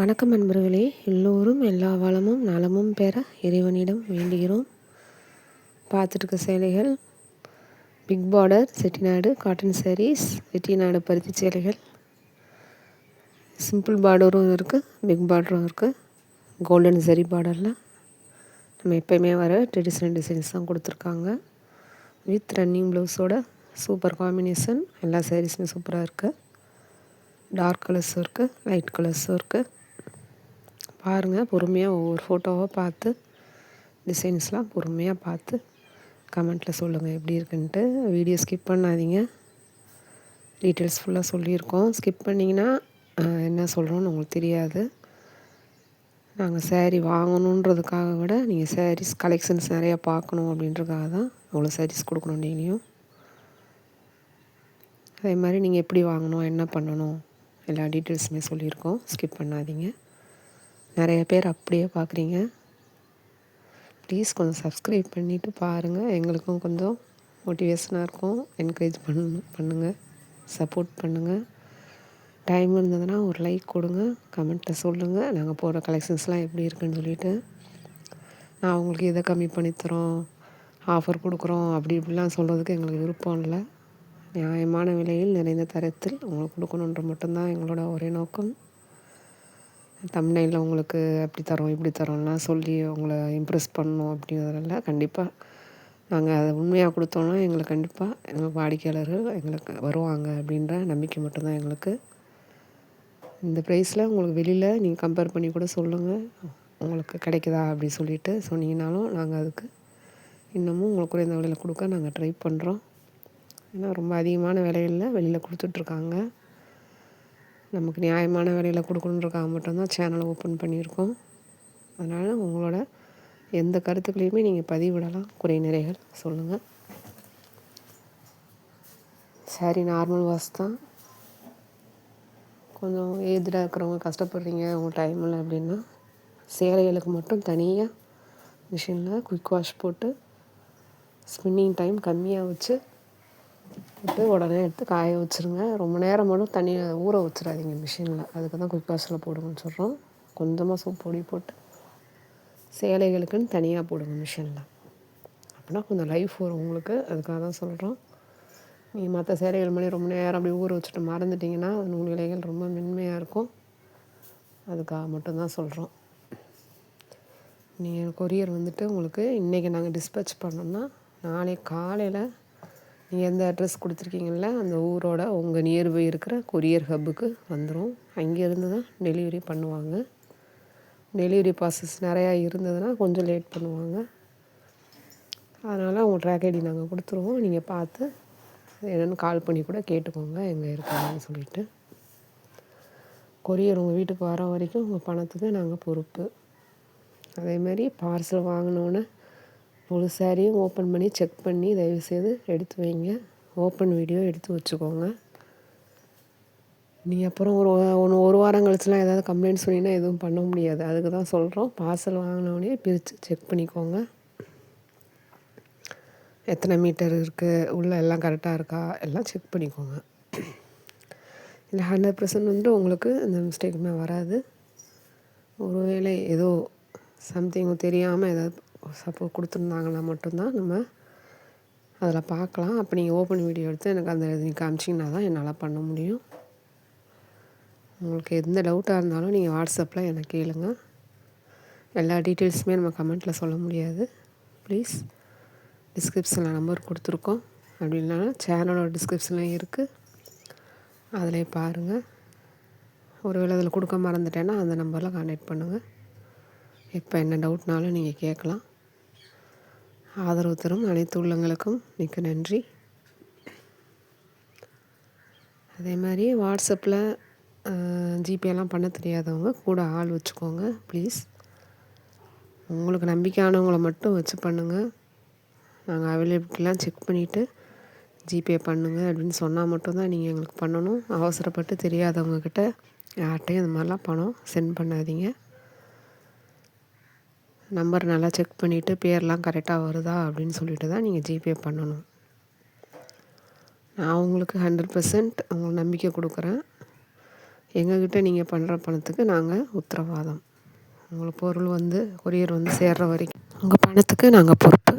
வணக்கம் நண்பர்களே, எல்லோரும் எல்லா வளமும் நலமும் பெற இறைவனிடம் வேண்டுகிறோம். பார்த்துட்டுருக்க சேலைகள் big border Chettinad cotton sarees, Chettinad பருத்தி சேலைகள். சிம்பிள் பார்டரும் இருக்குது, பிக் பார்டரும் இருக்குது. கோல்டன் சரி பார்டரில் நம்ம எப்போயுமே வர ட்ரெடிஷ்னல் டிசைன்ஸ் தான் கொடுத்துருக்காங்க. வித் ரன்னிங் ப்ளவுஸோட சூப்பர் காம்பினேஷன். எல்லா சாரீஸுமே சூப்பராக இருக்குது. டார்க் கலர்ஸும் இருக்குது, லைட் கலர்ஸும் இருக்குது. பாருங்கள், பொறுமையாக ஒவ்வொரு ஃபோட்டோவாக பார்த்து டிசைன்ஸ்லாம் பொறுமையாக பார்த்து கமெண்ட்டில் சொல்லுங்கள் எப்படி இருக்குன்ட்டு. வீடியோ ஸ்கிப் பண்ணாதீங்க. டீட்டெயில்ஸ் ஃபுல்லாக சொல்லியிருக்கோம். ஸ்கிப் பண்ணிங்கன்னா என்ன சொல்கிறோன்னு உங்களுக்கு தெரியாது. நாங்கள் சேரீ வாங்கணுன்றதுக்காக விட நீங்கள் சாரீஸ் கலெக்ஷன்ஸ் நிறையா பார்க்கணும் அப்படின்றதுக்காக தான் அவ்வளோ சாரீஸ் கொடுக்கணும் டெய்லியும். அதே மாதிரி நீங்கள் எப்படி வாங்கணும், என்ன பண்ணணும், எல்லா டீட்டெயில்ஸுமே சொல்லியிருக்கோம். ஸ்கிப் பண்ணாதீங்க. நிறைய பேர் அப்படியே பார்க்குறீங்க. ப்ளீஸ் கொஞ்சம் சப்ஸ்கிரைப் பண்ணிவிட்டு பாருங்கள். எங்களுக்கும் கொஞ்சம் மோட்டிவேஷனாக இருக்கும். என்கரேஜ் பண்ணுங்கள், சப்போர்ட் பண்ணுங்கள். டைம் இருந்ததுன்னா ஒரு லைக் கொடுங்க, கமெண்ட்டில் சொல்லுங்கள். நாங்கள் போடுற கலெக்ஷன்ஸ்லாம் எப்படி இருக்குன்னு சொல்லிவிட்டு. நான் உங்களுக்கு இதை கம்மி பண்ணித்தரோம், ஆஃபர் கொடுக்குறோம் அப்படி இப்படிலாம் சொல்கிறதுக்கு எங்களுக்கு விருப்பம் இல்லை. நியாயமான விலையில் நிறைந்த தரத்தில் உங்களுக்கு கொடுக்கணுன்ற மட்டும்தான் எங்களோட ஒரே நோக்கம். தம்ப்நெயிலில் உங்களுக்கு அப்படி தரோம் இப்படி தரோம்லாம் சொல்லி உங்களை இம்ப்ரெஸ் பண்ணணும் அப்படிங்கிறதில்ல. கண்டிப்பாக நாங்கள் அதை உண்மையாக கொடுத்தோன்னா எங்களுக்கு கண்டிப்பாக எங்கள் வாடிக்கையாளர்கள் எங்களுக்கு வருவாங்க அப்படின்ற நம்பிக்கை மட்டும்தான் எங்களுக்கு. இந்த ப்ரைஸில் உங்களுக்கு வெளியில் நீங்கள் கம்பேர் பண்ணி கூட சொல்லுங்கள், உங்களுக்கு கிடைக்குதா அப்படி சொல்லிவிட்டு சொன்னீங்கனாலும் நாங்கள் அதுக்கு இன்னமும் உங்களுக்கு குறைந்த விலையில் கொடுக்க நாங்கள் ட்ரை பண்ணுறோம். ஏன்னா ரொம்ப அதிகமான விலையில் வெளியில் கொடுத்துட்ருக்காங்க. நமக்கு நியாயமான விலையில் கொடுக்கணுன்றக்காக மட்டும்தான் சேனலை ஓப்பன் பண்ணியிருக்கோம். அதனால் உங்களோட எந்த கருத்துக்களையுமே நீங்கள் பதிவிடலாம், குறை நிறைகள் சொல்லுங்கள். சாரி நார்மல் வாஷ் தான். கொஞ்சம் ஏஜ்டாக இருக்கிறவங்க கஷ்டப்படுறீங்க, உங்கள் டைம் இல்லை அப்படின்னா சேலைகளுக்கு மட்டும் தனியாக மிஷினில் குயிக் வாஷ் போட்டு ஸ்பின்னிங் டைம் கம்மியாக வச்சு விட்டு உடனே எடுத்து காய வச்சுருங்க. ரொம்ப நேரம் மட்டும் தண்ணியை ஊற வச்சிடாதீங்க மிஷினில். அதுக்கு தான் குயிக் வாஷில் போடுங்கன்னு சொல்கிறோம். கொஞ்சமாக சோப் பொடி போட்டு சேலைகளுக்குன்னு தனியாக போடுங்க மிஷினில். அப்படின்னா கொஞ்சம் லைஃப் வரும் உங்களுக்கு. அதுக்காக தான் சொல்கிறோம். நீங்கள் மற்ற சேலைகள் மாதிரி ரொம்ப நேரம் அப்படி ஊற வச்சுட்டு மறந்துட்டிங்கன்னா அது நூல் இலைகள் ரொம்ப மென்மையாக இருக்கும். அதுக்காக மட்டும்தான் சொல்கிறோம். நீங்கள் கொரியர் வந்துட்டு உங்களுக்கு இன்றைக்கி நாங்கள் டிஸ்பேச் பண்ணோம்னா நாளைக்கு காலையில் நீங்கள் எந்த அட்ரஸ் கொடுத்துருக்கீங்கள அந்த ஊரோட உங்கள் நியர்பை இருக்கிற கொரியர் ஹப்புக்கு வந்துடும். அங்கேருந்து தான் டெலிவரி பண்ணுவாங்க. டெலிவரி ப்ராசஸ் நிறையா இருந்ததுன்னா கொஞ்சம் லேட் பண்ணுவாங்க. அதனால் உங்கள் ட்ராக் ஐடி நாங்கள் கொடுத்துருவோம். நீங்கள் பார்த்து என்னென்னு கால் பண்ணி கூட கேட்டுக்கோங்க எங்கே இருக்காங்கன்னு சொல்லிவிட்டு. கொரியர் உங்கள் வீட்டுக்கு வர வரைக்கும் உங்கள் பணத்துக்கு நாங்கள் பொறுப்பு. அதேமாதிரி பார்சல் வாங்கினோன்னே ஒரு சாரியும் ஓப்பன் பண்ணி செக் பண்ணி தயவுசெய்து எடுத்து வைங்க. ஓப்பன் வீடியோ எடுத்து வச்சுக்கோங்க. நீங்கள் அப்புறம் ஒரு வாரம் கழிச்சுலாம் ஏதாவது கம்ப்ளைண்ட் சொன்னீங்கன்னா எதுவும் பண்ண முடியாது. அதுக்கு தான் சொல்கிறோம். பார்சல் வாங்கினோடனே பிரித்து செக் பண்ணிக்கோங்க. எத்தனை மீட்டர் இருக்குது, உள்ளே எல்லாம் கரெக்டாக இருக்கா எல்லாம் செக் பண்ணிக்கோங்க. இல்லை 100% வந்து உங்களுக்கு இந்த மிஸ்டேக்குமே வராது. ஒருவேளை ஏதோ சம்திங் தெரியாமல் ஏதாவது சப்போஸ் கொடுத்துருந்தாங்கன்னா மட்டும்தான் நம்ம அதில் பார்க்கலாம். அப்போ நீங்கள் ஓப்பன் வீடியோ எடுத்து எனக்கு அந்த நீங்கள் காமிச்சிங்கன்னா தான் என்னால் பண்ண முடியும். உங்களுக்கு எந்த டவுட்டாக இருந்தாலும் நீங்கள் வாட்ஸ்அப்பில் எனக்கு கேளுங்க. எல்லா டீட்டெயில்ஸுமே நம்ம கமெண்ட்டில் சொல்ல முடியாது. ப்ளீஸ் டிஸ்கிரிப்ஷனில் நம்பர் கொடுத்துருக்கோம். அப்படி இல்லைனா சேனலோட டிஸ்கிரிப்ஷனில் இருக்குது, அதிலே பாருங்கள். ஒருவேளை அதில் கொடுக்க மறந்துட்டேன்னா அந்த நம்பரில் கான்டாக்ட் பண்ணுங்கள். எப்போ என்ன டவுட்னாலும் நீங்கள் கேட்கலாம். ஆதரவு தரும் அனைத்து உள்ளங்களுக்கும் மிக்க நன்றி. அதே மாதிரி வாட்ஸ்அப்பில் ஜிபேலாம் பண்ண தெரியாதவங்க கூட ஆள் வச்சுக்கோங்க ப்ளீஸ். உங்களுக்கு நம்பிக்கையானவங்களை மட்டும் வச்சு பண்ணுங்கள். நாங்கள் அவைலபிலிட்டிலாம் செக் பண்ணிவிட்டு ஜிபே பண்ணுங்கள் அப்படின்னு சொன்னால் மட்டும்தான் நீங்கள் எங்களுக்கு பண்ணணும். அவசரப்பட்டு தெரியாதவங்கக்கிட்ட யார்கிட்டையும் இந்த மாதிரிலாம் பணம் சென்ட் பண்ணாதீங்க. நம்பர் நல்லா செக் பண்ணிவிட்டு பேர்லாம் கரெக்டாக வருதா அப்படின்னு சொல்லிட்டு தான் நீங்கள் ஜிபே பண்ணணும். நான் உங்களுக்கு 100% உங்களுக்கு நம்பிக்கை கொடுக்குறேன். எங்ககிட்ட நீங்கள் பண்ணுற பணத்துக்கு நாங்கள் உத்தரவாதம். உங்களுக்கு பொருள் வந்து கொரியர் வந்து சேர்ற வரைக்கும் உங்கள் பணத்துக்கு நாங்கள் பொறுப்பு.